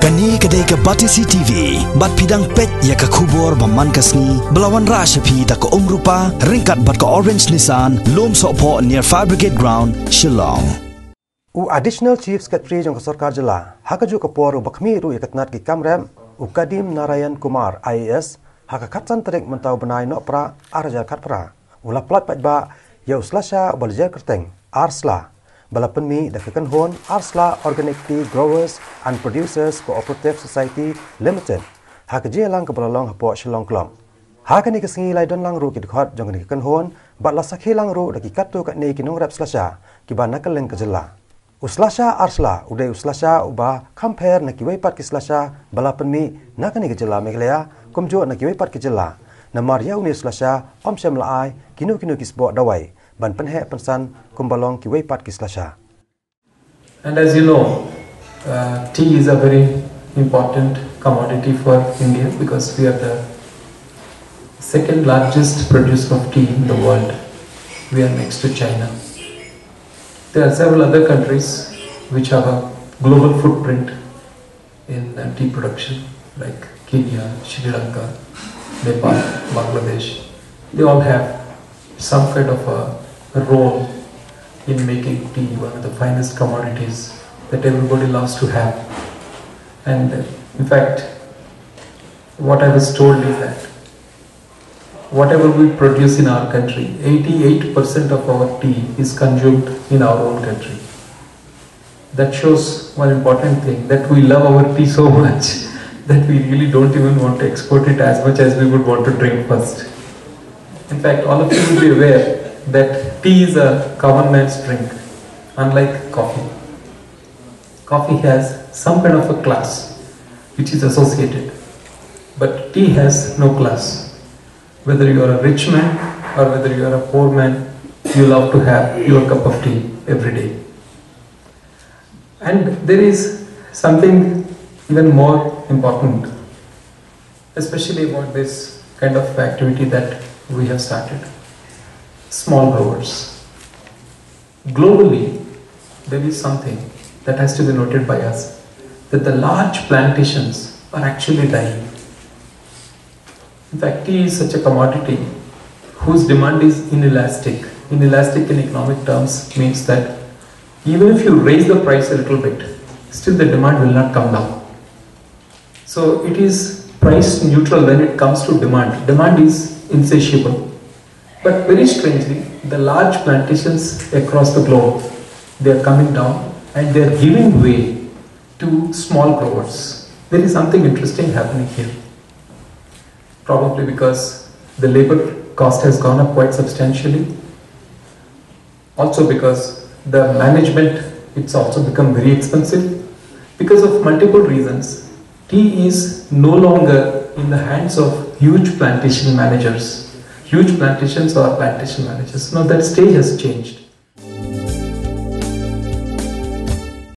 Kani kadai ka Batisi TV, bat pidang pet ya ka kubor baman kasni, belawan rasha pi da ka umrupa, ringkat bat ka Orange Nissan, lom sopo near Fire Brigade Ground, Shillong. Additional Chief Secretary jong Sarkar Jylla, hakaju kapor bakmi ru ikatnat ki kamrem, Kadim Narayan Kumar IAS, hakakatsan terik mentau benai nok pra, arajar kat pra. Ula plat Paidbah, ya Slasha baljar kerteng, Arsla. Bala Pynmih da kekenhon Arsla Organic Tea Growers and Producers Cooperative Society Limited. Hak Jylla ke belalong hapo Shillong Klong. Hak ni kesengi lai don lang ru ki dekat jong ni kekenhon, bat la sakhi lang ru da ki katu kat ni ki nong rap Slasha, ki ba nakaleng ke Jylla. Slasha Arsla udai Slasha uba compare na ki weipat ki Slasha bala Pynmih nakani ke Jylla Meghalaya kumjo na ki weipat ki Jylla. Namar ya uni Slasha om syam laai kinu ki sebok dawai. Ban penhek pensan kumbalong ki weipat ki Slasha. And as you know, tea is a very important commodity for India because we are the second largest producer of tea in the world. We are next to China. There are several other countries which have a global footprint in tea production like Kenya, Sri Lanka, Nepal, Bangladesh. They all have some kind of a role in making tea one of the finest commodities that everybody loves to have. And in fact, what I was told is that whatever we produce in our country, 88% of our tea is consumed in our own country. That shows one important thing, that we love our tea so much that we really don't even want to export it as much as we would want to drink first. In fact, all of you will be aware that tea is a common man's drink, unlike coffee. Coffee has some kind of a class which is associated, but tea has no class. Whether you are a rich man or whether you are a poor man, you love to have your cup of tea every day. And there is something even more important, especially about this kind of activity that we have started. Small growers. Globally, there is something that has to be noted by us, that the large plantations are actually dying. In fact, tea is such a commodity whose demand is inelastic. Inelastic in economic terms means that even if you raise the price a little bit, still the demand will not come down. So it is price neutral when it comes to demand. Demand is insatiable. But very strangely, the large plantations across the globe, they are coming down and they are giving way to small growers. There is something interesting happening here. Probably because the labor cost has gone up quite substantially. Also because the management, it's also become very expensive. Because of multiple reasons, tea is no longer in the hands of huge plantation managers. Huge plantations or plantation managers. Now that stage has changed.